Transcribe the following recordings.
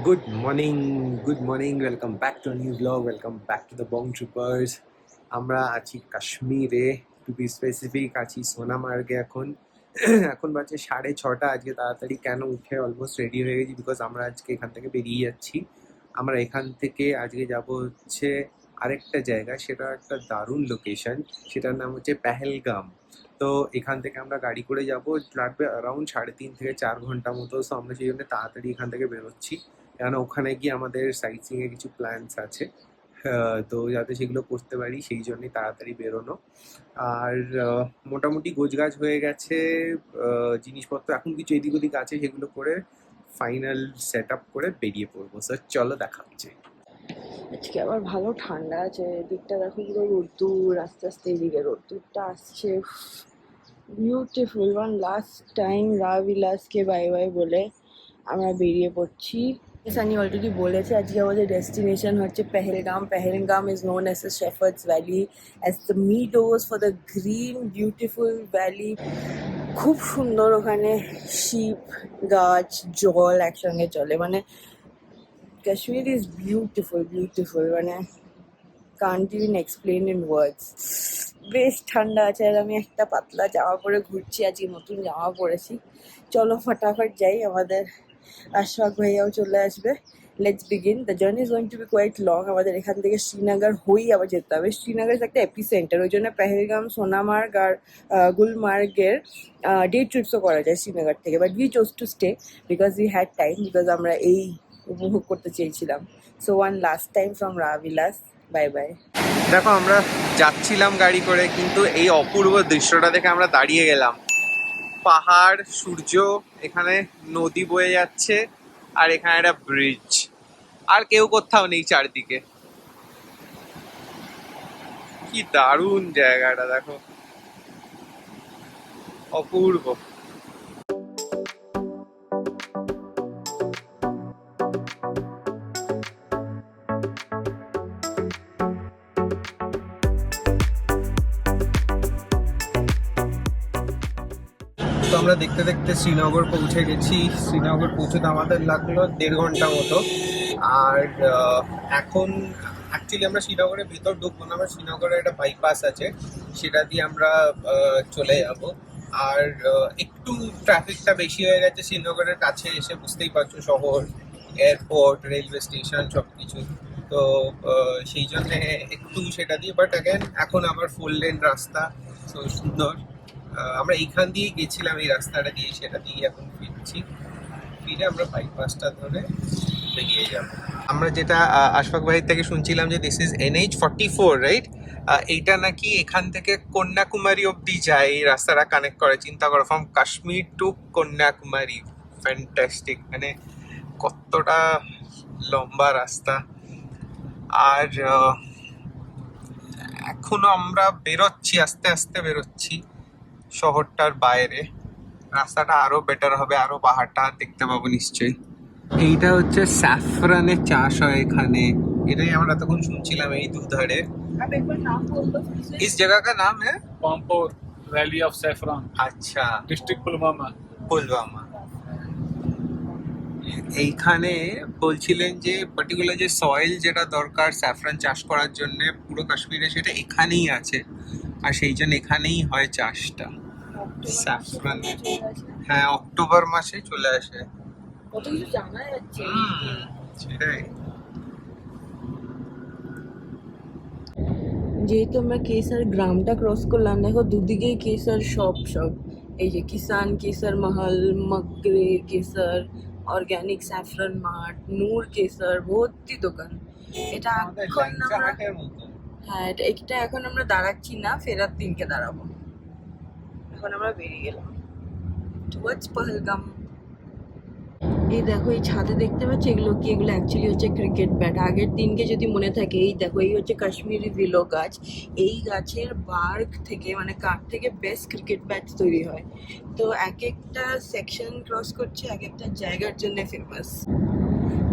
Good morning. Welcome back to a new vlog. Welcome back to the Bong Troopers. আমরা আছি কাশ্মীরে, two B specific আছি সোনামার্গে এখন। এখন বাজে 6:30। আজকে তাড়াতাড়ি কেন উঠে অলমোস্ট রেডি হয়ে গেছি, বিকজ আমরা আজকে এখান থেকে বেরিয়ে যাচ্ছি। আমরা এখান থেকে আজকে যাব হচ্ছে আরেকটা জায়গা, সেটা একটা দারুণ লোকেশন, সেটার নাম হচ্ছে পেহেলগাম। তো এখান থেকে আমরা গাড়ি করে যাব, লাগবে অ্যারাউন্ড 3.5 থেকে 4 ঘন্টা মতো। সো আমরা সেই জন্য তাড়াতাড়ি এখান থেকে বেরোচ্ছি, কেন ওখানে গিয়ে আমাদের সাইট সিইং এর কিছু প্ল্যানস আছে। তো যাতে সেগুলো করতে পারি সেই জন্যই তাড়াতাড়ি বেরোনো। আর মোটামুটি গোছগাছ হয়ে গেছে, জিনিসপত্র এখন কিছু এদিক ওদিক আছে, সেগুলো করে ফাইনাল সেট আপ করে বেরিয়ে পড়বো। স্যার চলো, দেখা হচ্ছে। আজকে আবার ভালো ঠান্ডা আছে, এদিকটা দেখো পুরো রোদ্দুর, আস্তে আস্তে এদিকে রোদ্দুরটা আসছে। বিউটিফুল। ওয়ান লাস্ট টাইম রাবিলাসকে বাই বাই বলে আমরা বেরিয়ে পড়ছি। সানি অলরেডি বলেছে আজকে আমাদের ডেস্টিনেশন হচ্ছে Pahalgam. Pahalgam is known as the shepherds valley, as the meadows for the green beautiful valley. খুব সুন্দর ওখানে, শিপ, গাছ, জল একসঙ্গে চলে। মানে কাশ্মীর ইজ বিউটিফুল বিউটিফুল, মানে can't even explain in words. বেশ ঠান্ডা আছে, আর আমি একটা পাতলা জামা পরে ঘুরছি, আজকে নতুন জামা পরেছি। চলো ফটাফট যাই, আমাদের আশফাক ভাইয়াও চলে আসবে। Let's begin. The journey is going to be quite long. আমাদের এখান থেকে শ্রীনগর হয়েই আবার যেতে হবে। শ্রীনগর ইজ একটা এপি সেন্টার, ওই জন্য পেহেলগাম, সোনামার্গ আর গুলমার্গের ডে ট্রিপসও করা যায় শ্রীনগর থেকে। But we chose to stay because we had time, because আমরা এই উপভোগ করতে চেয়েছিলাম। So one last time from Rabilas, bye bye. দেখো, আমরা যাচ্ছিলাম গাড়ি করে, কিন্তু এই অপূর্ব দৃশ্যটা দেখে আমরা দাঁড়িয়ে গেলাম। পাহাড়, সূর্য, এখানে নদী বয়ে যাচ্ছে, আর এখানে একটা ব্রিজ, আর কেউ কোথাও নেই চারদিকে। কি দারুণ জায়গাটা, দেখো, অপূর্ব। তো আমরা দেখতে দেখতে শ্রীনগর পৌঁছে গেছি। শ্রীনগর পৌঁছতে আমাদের লাগলো 1.5 ঘন্টা মতো। আর এখন অ্যাকচুয়ালি আমরা শ্রীনগরের ভিতর ঢুকবো না, আমরা শ্রীনগরে একটা বাইপাস আছে, সেটা দিয়ে আমরা চলে যাব। আর একটু ট্রাফিকটা বেশি হয়ে গেছে শ্রীনগরের কাছে এসে, বুঝতেই পারছো, শহর, এয়ারপোর্ট, রেলওয়ে স্টেশন সব কিছু। তো সেই জন্যে একটু সেটা দিয়ে, বাট অ্যাগেন এখন আবার 4 লেন রাস্তা, তো সুন্দর। আমরা এইখান দিয়ে গেছিলাম, এই রাস্তাটা দিয়ে, সেটা দিয়ে এখন ফিরছি। ফিরে আমরা বাইপাসটা ধরে বেরিয়ে যাব। আমরা যেটা আশফাক ভাই থেকে শুনছিলাম যে দিস ইজ NH44, রাইট? এইটা নাকি এখান থেকে কন্যাকুমারী অব্দি যায়, এই রাস্তাটা কানেক্ট করে। চিন্তা করো, from Kashmir to Kanyakumari. Fantastic, মানে কতটা লম্বা রাস্তা। আর এখনো আমরা বেরোচ্ছি, আস্তে আস্তে বেরোচ্ছি শহরটার বাইরে। রাস্তাটা আরো বেটার হবে, আরো পাহাড়টা দেখতে পাবো নিশ্চয়ই। এইটা হচ্ছে স্যাফরানের চাষ হয় এখানে, এটাই আমরা তখন শুনছিলাম এই দুধারে। इस जगह का नाम है पामपोर वैली ऑफ सैफरान, अच्छा, डिस्ट्रिक्ट पुलवामा। পুলওয়ামা। এইখানে বলছিলেন যে পার্টিকুলার যে সয়েল যেটা দরকার স্যাফরান চাষ করার জন্য পুরো কাশ্মীরে, সেটা এখানেই আছে, আর সেই জন্য এখানেই হয় চাষটা স্যাফরান। হ্যাঁ, অক্টোবর মাসে চলে আসে। কত কিছু জানা যাচ্ছে। সেটাই। যেহেতু আমরা কেসার গ্রামটা ক্রস করলাম, দেখো দুদিকেই কেসার সব এই যে কিষান কেসার মহল, মগরে কেসার, অর্গ্যানিক স্যাফরান মার্ট, নূর কেসার, ভর্তি দোকান। এটা এখন আমরা, হ্যাঁ এটা এখন আমরা দাঁড়াচ্ছি না, ফেরার দিনকে দাঁড়াবো। এখন আমরা বেরিয়ে গেলাম টুয়ার্ডস পহেলগাম। এই দেখো, এই ছাদে দেখতে পাচ্ছি এগুলো কি? এগুলো অ্যাকচুয়ালি হচ্ছে ক্রিকেট ব্যাট। আগের দিনকে যদি মনে থাকে, এই দেখো, এই হচ্ছে কাশ্মীরি ভিলো গাছ। এই গাছের বার্ক থেকে, মানে কাঠ থেকে বেস্ট ক্রিকেট ব্যাট তৈরি হয়। তো এক একটা সেকশন ক্রস করছে, এক একটা জায়গার জন্য ফেমাস।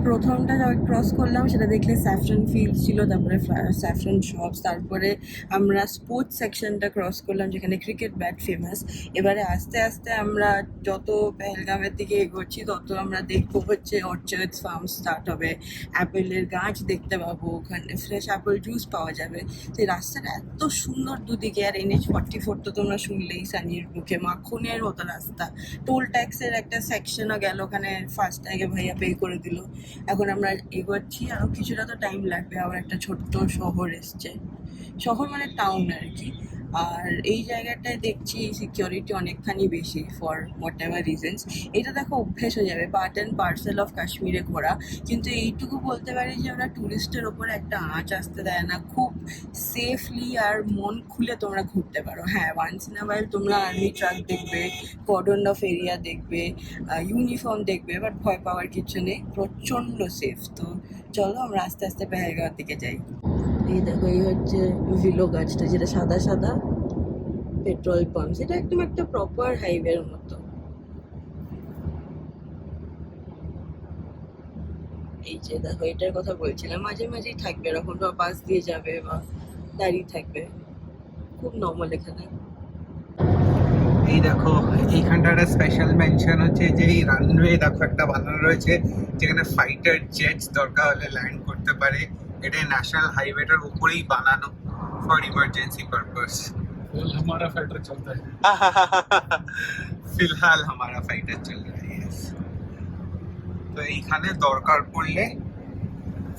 প্রথমটা যখন ক্রস করলাম সেটা দেখলে স্যাফরন ফিল্ড ছিল, তারপরে স্যাফরন শপস, তারপরে আমরা স্পোর্টস সেকশনটা ক্রস করলাম যেখানে ক্রিকেট ব্যাট ফেমাস। এবারে আস্তে আস্তে আমরা যত পেহেলগামের দিকে এগোচ্ছি তত আমরা দেখবো হচ্ছে অর্চার্ডস ফার্ম স্টার্ট হবে, অ্যাপেলের গাছ দেখতে পাবো, ওখানে ফ্রেশ অ্যাপেল জুস পাওয়া যাবে। তো এই রাস্তাটা এত সুন্দর দুদিকে, আর NH44 তো তোমরা শুনলেই সানির মুখে, মাখনের মতো রাস্তা। টোল ট্যাক্সের একটা সেকশনও গেল, ওখানে ফার্স্ট আগে ভাইয়া পে করে দিল। এখন আমরা এগোচ্ছি, আরও কিছুটা তো টাইম লাগবে। আবার একটা ছোট্ট শহর এসছে, শহর মানে টাউন আর কি। আর এই জায়গাটায় দেখছি সিকিউরিটি অনেকখানি বেশি ফর হোয়াট এভার রিজনস। এটা দেখো অভ্যেস হয়ে যাবে, পার্ট অ্যান্ড পার্সেল অফ কাশ্মীরে ঘোরা। কিন্তু এইটুকু বলতে পারি যে ওরা ট্যুরিস্টের ওপরে একটা আঁচ আসতে দেয় না, খুব সেফলি আর মন খুলে তোমরা ঘুরতে পারো। হ্যাঁ, ওয়ান্স ইন আ ওয়াইল তোমরা আর্মি ট্রাক দেখবে, কর্ডন অফ এরিয়া দেখবে, ইউনিফর্ম দেখবে, বাট ভয় পাওয়ার কিছু নেই, প্রচণ্ড সেফ। তো চলো আমরা আস্তে আস্তে পেহেলগাঁওর দিকে যাই। এই দেখো, এই হচ্ছে ভিলো গাছটা, যেটা সাদা সাদা পেট্রোল পাম্প, সেটা একদম একটা প্রপার হাইওয়ের মতো। এই যে দেখো, এটার কথা বলছিলাম, মাঝে মাঝেই থাকবে এরকম, বা বাস দিয়ে যাবে বা দাঁড়িয়ে থাকবে, খুব নর্মাল এখানে। এই দেখো, এইখানটা একটা স্পেশাল মেনশন হচ্ছে যে এই রানওয়ে দেখো একটা বানানো রয়েছে যেখানে ফাইটার জেটস দরকার হলে ল্যান্ড করতে পারে। এটা ন্যাশনাল হাইওয়েটার উপরেই বানানো ফর ইমার্জেন্সি পারপাস। फिलहाल हमारा फाइटर चलता है। ফিলহাল হামারা ফাইটার চল রা হ্যায়। Yes. তো এইখানে দরকার পড়লে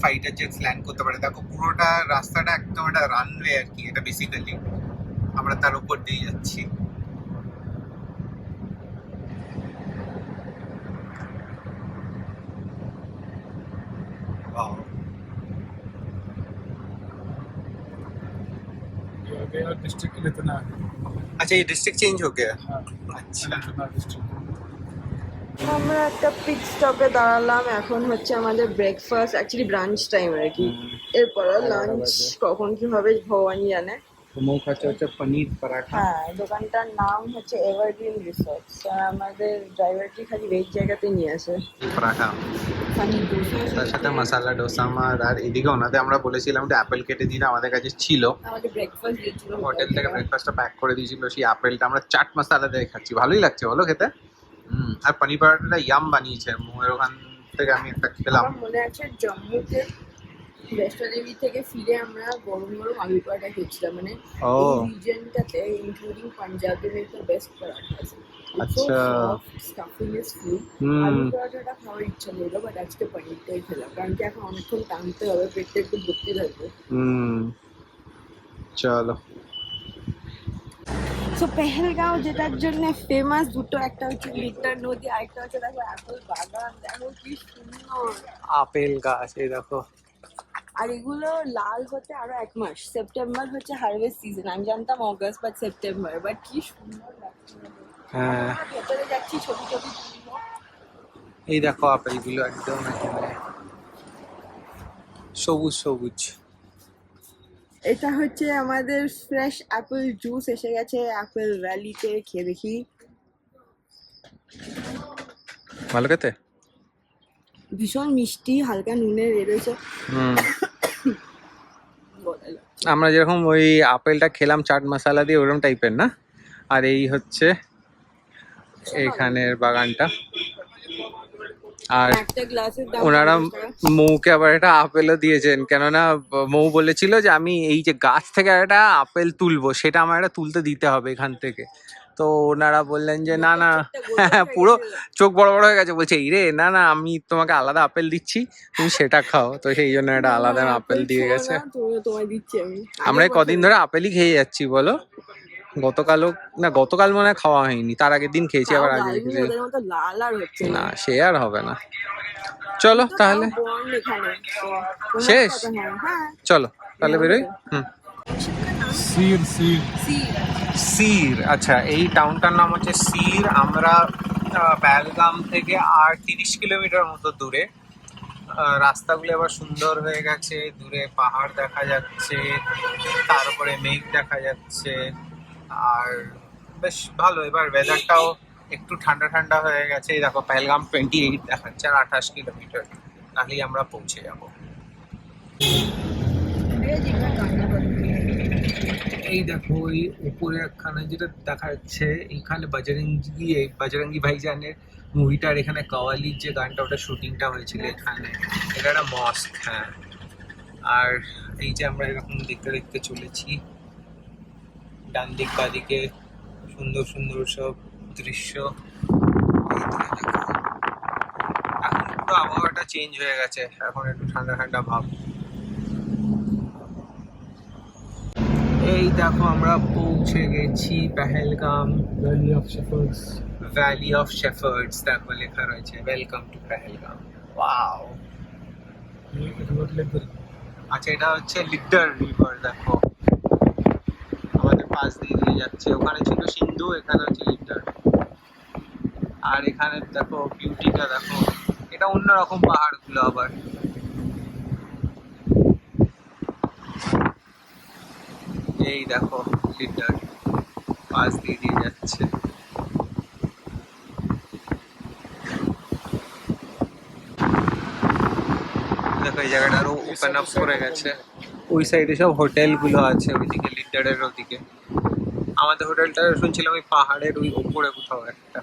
ফাইটার জেটস ল্যান্ড করতে পারে। দেখো পুরোটা রাস্তাটা একদম একটা রানওয়ে আর কি, এটা বেসিক্যালি আমরা তার উপর দিয়ে যাচ্ছি। Wow. गया डिस्ट्रिक्ट इतना। अच्छा, ये डिस्ट्रिक्ट चेंज हो गया। हाँ, अच्छा, इतना डिस्ट्रिक्ट। আমরা একটা পিক স্টপে দাঁড়ালাম, এখন হচ্ছে আমাদের ব্রেকফাস্ট, অ্যাকচুয়ালি ব্রাঞ্চ টাইম আর কি। এরপর লাঞ্চ কখন কি হবে ভগবানই জানে। তো মৌ খাচ্ছে হচ্ছে পনির পরাঠা। হ্যাঁ, দোকানটার নাম হচ্ছে এভারগ্রিন রিসোর্টস। আমাদের ড্রাইভারটি খালি ভেজ জায়গাতে নিয়ে আসে। পরাঠা পানির ডোসা, তার সাথে মশালা ডোসা আমার। আর এদিকে ওনাদের আমরা বলেছিলাম যে অ্যাপেল কেটে দিন, আমাদের কাছে ছিল, আমাদের ব্রেকফাস্ট দিয়েছিল হোটেল থেকে ব্রেকফাস্টটা প্যাক করে দিয়েছিল। সেই আপেলটা আমরা চাট মশলা দিয়ে খাচ্ছি, ভালোই লাগছে বলো খেতে। আর পনির পরাঠাটা ইয়াম বানিয়েছে, মৌয়ের ওখান থেকে আমি একটা খেলাম। আমার মনে আছে জম্মুতে বৈষ্ণোদেবী থেকে ফিরে আমরা গরম গরম আলু পরাঠা খেয়েছিলাম, মানে ও। এই রিজনটাতে ইনক্লুডিং পাঞ্জাবে মেয়েদের বেস্ট পরাঠা আছে। আচ্ছা। Stuffings food. হুম। আলু পরাঠাটা খাওয়ার ইচ্ছা হলো, বাট আজকে পনিরটাই খেলাম, কারণ কি এখন অনেকক্ষণ টানতে হবে, পেটটা একটু ভর্তি থাকবে। চলো। সো পেহেলগাঁও যেটার জন্য ফেমাস, দুটো, একটা হচ্ছে লিটার নদী, আরেকটা হচ্ছে দেখো অ্যাপেল বাগান, দেখো কি সুন্দর। আপেল গাছ এই দেখো। আর এগুলো লাল হতে আরো 1 মাস, সেপ্টেম্বর হচ্ছে হারভেস্ট সিজন। আমি জানতাম অগস্ট বা সেপ্টেম্বর, বাট কি সুন্দর লাগছে। হ্যাঁ, আমরা ভেতরে যাচ্ছি, ছবি ছবি তুলবো। এই দেখো আপেলগুলো একদম একেবারে সবুজ সবুজ। এটা হচ্ছে আমাদের ফ্রেশ অ্যাপেল জুস এসে গেছে অ্যাপেল ভ্যালিতে, খেয়ে দেখি। ভালো খেতে। ভীষণ মিষ্টি, হালকা নুনের রয়েছে। আমরা যেরকম ওই আপেলটা খেলাম চাট মশলা দিয়ে, ওরকম টাইপের না। আর এই হচ্ছে এখানের বাগানটা। আর একটা গ্লাসের দাম ওনারা 50 টাকা। মৌকে আবার একটা আপেলও দিয়েছেন, কেননা মৌ বলেছিল যে আমি এই যে গাছ থেকে একটা আপেল তুলবো, সেটা আমার একটা তুলতে দিতে হবে এখান থেকে। তো ওনারা বললেন যে না না, পুরো চোখ বড় বড় হয়ে গেছে, বলছে এই রে না না, আমি তোমাকে আলাদা আপেল দিচ্ছি, তুমি সেটা খাও। তো সেই জন্য একটা আলাদা আপেল দিয়ে গেছে। তোমায় দিচ্ছি আমি। আমরা এই কদিন ধরে আপেলই খেয়ে যাচ্ছি বলো। গতকালও না, গতকাল মনে হয় খাওয়া হয়নি, তার আগের দিন খেয়েছি, আবার আগে খেয়েছি। ওদের মতো লাল আর হচ্ছে না, সে আর হবে না। চলো তাহলে শেষ? চলো তাহলে বেরোই। सीर सीर সির, আচ্ছা এই টাউনটার নাম হচ্ছে সির। আমরা পেহেলগাম থেকে আর 30 কিলোমিটার মতো দূরে। রাস্তাগুলো আবার সুন্দর হয়ে গেছে, দূরে পাহাড় দেখা যাচ্ছে, তারপরে মেঘ দেখা যাচ্ছে। আর বেশ ভালো, এবার ওয়েদারটাও একটু ঠান্ডা ঠান্ডা হয়ে গেছে। এই দেখো পেহেলগাম 28 দেখাচ্ছে আর 28 কিলোমিটার। তাহলেই আমরা পৌঁছে যাব। এই দেখো এই উপরে একখানে যেটা দেখা যাচ্ছে, এইখানে বজরঙ্গি ভাইজানের মুভিটার এখানে কাওয়ালির যে গানটা ওটা শুটিংটা হয়েছিল এখানে। এটা একটা মস্ক, হ্যাঁ। আর এই যে আমরা এরকম দেখতে দেখতে চলেছি, ডান দিক বাদিকে সুন্দর সুন্দর সব দৃশ্য। এইদিকে দেখো, এখন পুরো আবহাওয়াটা চেঞ্জ হয়ে গেছে, এখন একটু ঠান্ডা ঠান্ডা ভাব। এই দেখো আমরা পৌঁছে গেছি Pahalgam. Valley of Shepherds. Valley of shepherds দেখো লেখা রয়েছে, ওয়েলকাম টু পেহেলগাম। ওয়াও, ये river lake আচ্ছা এটা হচ্ছে লিডার রিভার, দেখো আমাদের পাশ দিয়ে দিয়ে যাচ্ছে। ওখানে ছিল সিন্ধু, এখানে হচ্ছে লিডার। আর এখানে দেখো বিউটিটা দেখো, এটা অন্যরকম পাহাড়গুলো আবার। এই দেখো লিডার পাশ দিয়ে দিয়ে যাচ্ছে। দেখো এই জায়গাটা আরো ওপেন আপ করে গেছে। ওই সাইডে সব হোটেল গুলো আছে, ওইদিকে লিডারের ওদিকে। আমাদের হোটেলটা শুনছিলাম ওই পাহাড়ের ওই ওপরে কোথাও একটা।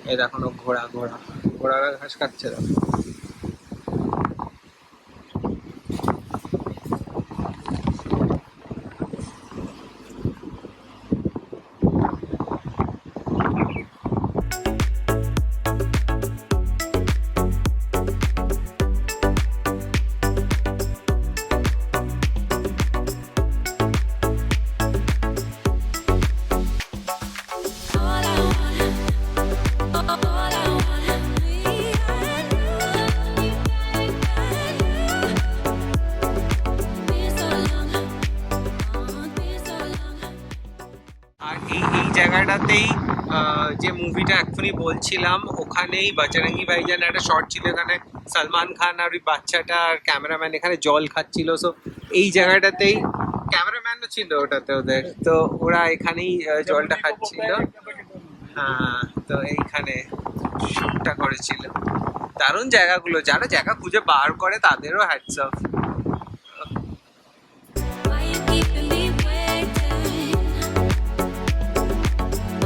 এই দেখো ঘোড়ারা ঘাস খাচ্ছে দেখো। আর এই জায়গাটাতেই যে মুভিটা এক্ষুনি বলছিলাম, ওখানেই বজরঙ্গি ভাইজান একটা শর্ট ছিল, এখানে সলমান খান আর ওই বাচ্চাটা আর ক্যামেরাম্যান এখানে জল খাচ্ছিল। সো এই জায়গাটাতেই ক্যামেরাম্যানও ছিল ওটাতে ওদের, তো ওরা এখানেই জলটা খাচ্ছিল। হ্যাঁ, তো এইখানে শ্যুটটা করেছিল। দারুণ জায়গাগুলো, যারা জায়গা খুঁজে বার করে তাদেরও hats off. Why you keeping me waiting?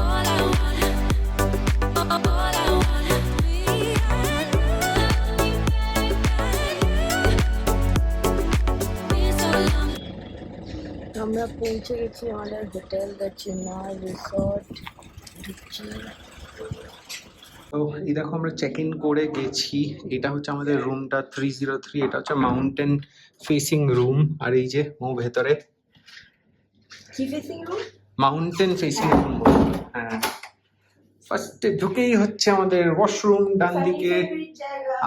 All I want, me and you. Been so long. আমরা পৌঁছে গেছি আমাদের হোটেল দ্য চিন্ময় রিসর্ট। ঢুকছি। তো এই দেখো আমরা চেক ইন করে গেছি। এটা হচ্ছে আমাদের রুমটা 303। এটা হচ্ছে মাউন্টেন ফেসিং রুম। আর এই যে ভেতরে কি facing room? Mountain facing room. হ্যাঁ, ফার্স্টে ঢুকেই হচ্ছে আমাদের ওয়াশরুম ডান দিকে।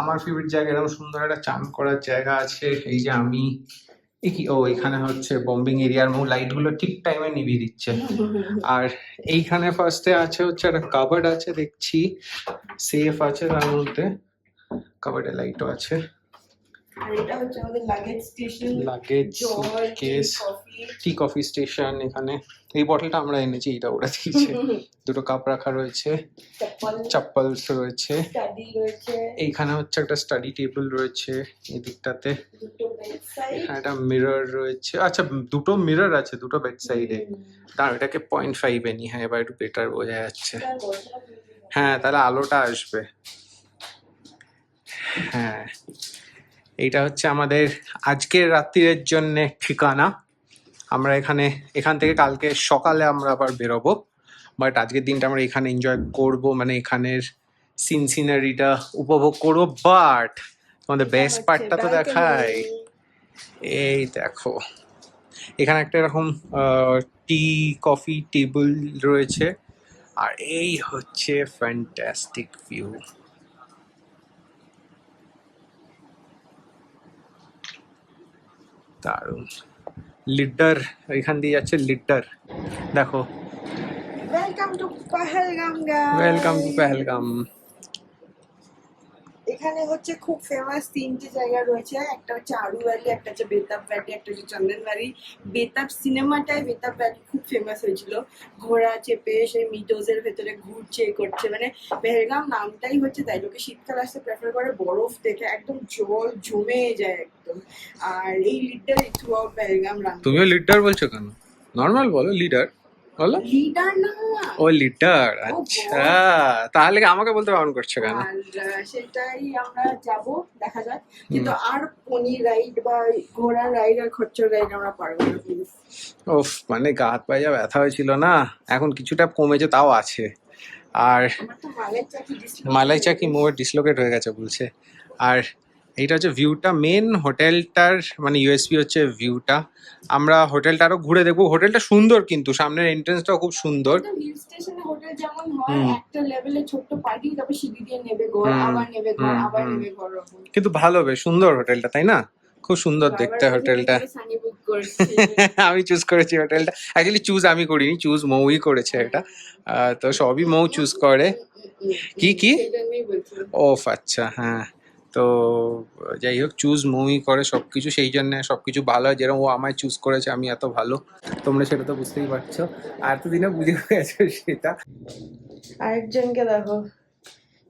আমার ফেভারিট জায়গা, এরকম সুন্দর একটা চান করার জায়গা আছে। এই যে আমি এখানে হচ্ছে বম্বিং এরিয়ার লাইট গুলো ঠিক টাইমে নিভিয়ে দিচ্ছে। আর এইখানে ফার্স্টে আছে হচ্ছে একটা কাবার্ড আছে, দেখছি সেফ আছে তার মধ্যে, কাবার্ডে লাইটও আছে। আর এটা হচ্ছে আমাদের luggage station. Luggage, case, tea coffee station. এখানে এই বটলটা আমরা এনেছি, এটা ওরা দিয়েছে। দুটো কাপ রাখা রয়েছে, চাপ্পলস রয়েছে। স্টাডি রয়েছে, এইখানে হচ্ছে একটা স্টাডি টেবিল রয়েছে এই দিকটাতে। দুটো বেড সাইড, এখানে একটা মিরর রয়েছে। আচ্ছা, দুটো মিরর আছে দুটো বেড সাইডে। দাঁড়াও, এটাকে 0.5 এ নি। হ্যাঁ, এবার একটু বেটার বোঝা যাচ্ছে। হ্যাঁ, তাহলে আলোটা আসবে। হ্যাঁ, এইটা হচ্ছে আমাদের আজকের রাত্রির জন্য ঠিকানা। আমরা এখান থেকে কালকে সকালে আমরা আবার বেরোবো। বাট আজকের দিনটা আমরা এখানে এনজয় করব, মানে এখানের সিনারিটা উপভোগ করবো। বাট আমাদের বেস্ট পার্টটা তো দেখাই। এই দেখো, এখানে একটা এরকম টি কফি টেবিল রয়েছে। আর এই হচ্ছে ফ্যান্টাস্টিক ভিউ। দারুণ। লিডার এখান দিয়ে যাচ্ছে, লিডার দেখো। Welcome to Pahalgam guys. Welcome to Pahalgam. এখানে হচ্ছে খুব ফেমাস তিনটে জায়গা রয়েছে, একটা হচ্ছে আরু ভ্যালি, একটা হচ্ছে বেতাব ভ্যালি, একটা হচ্ছে চন্দন ভ্যালি। বেতাব সিনেমাটায় বেতাব ভ্যালি খুব ফেমাস হয়েছিল, ঘোড়া চেপে সেই মিডোজের ভেতরে ঘুরছে করছে, মানে পেহেলগাম নামটাই হচ্ছে তাই, লোকে শীতকাল আসতে প্রেফার করে বরফ দেখে, একদম জল জমে যায় একদম। আর এই leader through out Pahalgam run. তুমিও লিডার বলছো কেন? নর্মাল বলো, লিডার বলো। লিডার না, ও লিডার, ও আচ্ছা। তাহলে কি আমাকে বলতে বারণ করছো কেন? আর সেটাই আমরা যাব, দেখা যাক। কিন্তু আর পনি রাইড বা ঘোড়া রাইড আর খচ্চর রাইড আমরা পারবো না প্লিজ। ওফ, মানে গা হাত পায়ে যা ব্যথা হয়েছিল না, এখন কিছুটা কমেছে, তাও আছে। আর আমার তো মালাই চাকি মালাই চাকি মোড় ডিসলোকেট হয়ে গেছে বলছে। আর এইটা হচ্ছে ভিউটা, মেন হোটেলটার মানে ইউএসপি হচ্ছে ভিউটা। আমরা হোটেলটা আরো ঘুরে দেখবো। হোটেলটা সুন্দর, কিন্তু সামনের এন্ট্রেন্সটাও খুব সুন্দর। হিল স্টেশনে হোটেল যেমন হয়, হুম। একটা লেভেলে ছোট্ট পার্টি, তারপর সিঁড়ি দিয়ে নেবে ঘর, হুম, আবার নেবে ঘর, হুম, আবার হুম। নেবে ঘর ওরকম। কিন্তু ভালো, বেশ সুন্দর হোটেলটা, তাই না? খুব সুন্দর দেখতে হোটেলটা। সানি বুক করেছে। আমি চুজ করেছি হোটেলটা, অ্যাকচুয়ালি চুজ আমি করিনি, চুজ মৌই করেছে এটা। তো সবই মৌ চুজ করে। কি কি? সেটা নিয়েই বলছি। ওফ, আচ্ছা, হ্যাঁ। তো যাই হোক, চুজ মুভি করে সব কিছু, সেই জন্য সব কিছু ভালো হয়। যেরকম ও আমায় চুজ করেছে, আমি এত ভালো, তোমরা সেটা তো বুঝতেই পারছো। আর এতদিনে বুঝে গেছো সেটা। আরেকজনকে দেখো,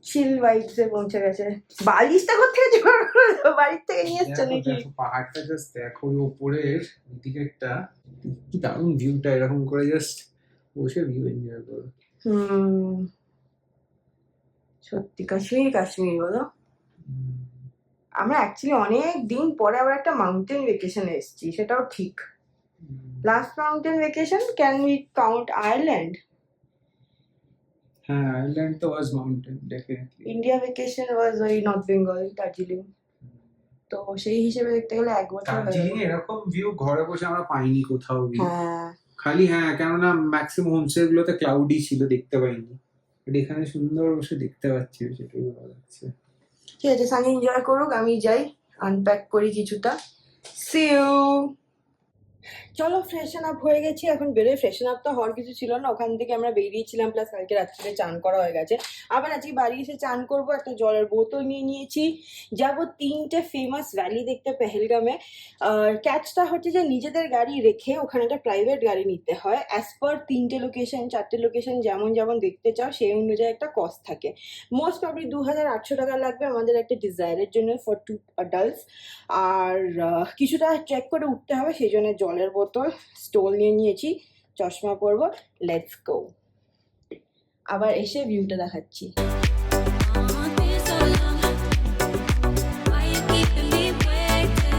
চিল ভাইবসে পৌঁছে গেছে। বালিশটা কোথা থেকে জোগাড় করলো? বাড়ির থেকে নিয়ে এসছো নাকি? পাহাড়টা জাস্ট দেখো, ওই উপরের দিকেরটা কি দারুণ ভিউটা, এরকম করে জাস্ট বসে ভিউ এনজয় করো। সত্যি কাশ্মীর কাশ্মীর বলো। আমরা অ্যাকচুয়ালি অনেক দিন পরে আবার একটা মাউন্টেন ভেকেশনে এসেছি, সেটাও ঠিক। Last mountain vacation can we count Ireland? হ্যাঁ, আইল্যান্ড তো ওয়াজ মাউন্টেন ডেফিনেটলি। ইন্ডিয়া ভেকেশন ওয়াজ ওই নর্থ বেঙ্গল, দার্জিলিং। তো সেই হিসেবে দেখতে গেলে 1 বছর হয়ে দার্জিলিং গেল। এরকম ভিউ ঘরে বসে আমরা পাইনি কোথাও গিয়ে। হ্যাঁ, খালি হ্যাঁ, কেননা ম্যাক্সিমাম হোমস্টে গুলোতে ক্লাউডি ছিল, দেখতে পাইনি। বাট এখানে সুন্দর বসে দেখতে পাচ্ছি, সেটাই ভালো লাগছে। ঠিক আছে, সানি এনজয় করুক, আমি যাই আনপ্যাক করি কিছুটা। See you. চলো, ফ্রেশন আপ হয়ে গেছি, এখন বেরোয়। ফ্রেশন আপ তো হওয়ার কিছু ছিল না, ওখান থেকে আমরা বেরিয়েছিলাম, প্লাস কালকে রাত্রিতে চান করা হয়ে গেছে। আবার আজকে বাড়ি এসে চান করব, একটা জলের বোতল নিয়ে নিয়েছি। যাবো 3টে ফেমাস ভ্যালি দেখতে পেহেলগামে। ক্যাচটা হচ্ছে যে নিজেদের গাড়ি রেখে ওখানে একটা প্রাইভেট গাড়ি নিতে হয়। অ্যাজ পার 3টে লোকেশন 4টে লোকেশন যেমন যেমন দেখতে চাও সেই অনুযায়ী একটা কস্ট থাকে। মোস্ট প্রবলি 2800 টাকা লাগবে আমাদের একটা ডিজায়ারের জন্য, ফর 2 অ্যাডাল্টস। আর কিছুটা ট্রেক করে উঠতে হবে, সেই জন্য জলের বোতল, স্টোল নিয়ে নিয়েছি, চশমা পরবো। Let's go. আবার এসে ভিউটা দেখাচ্ছি।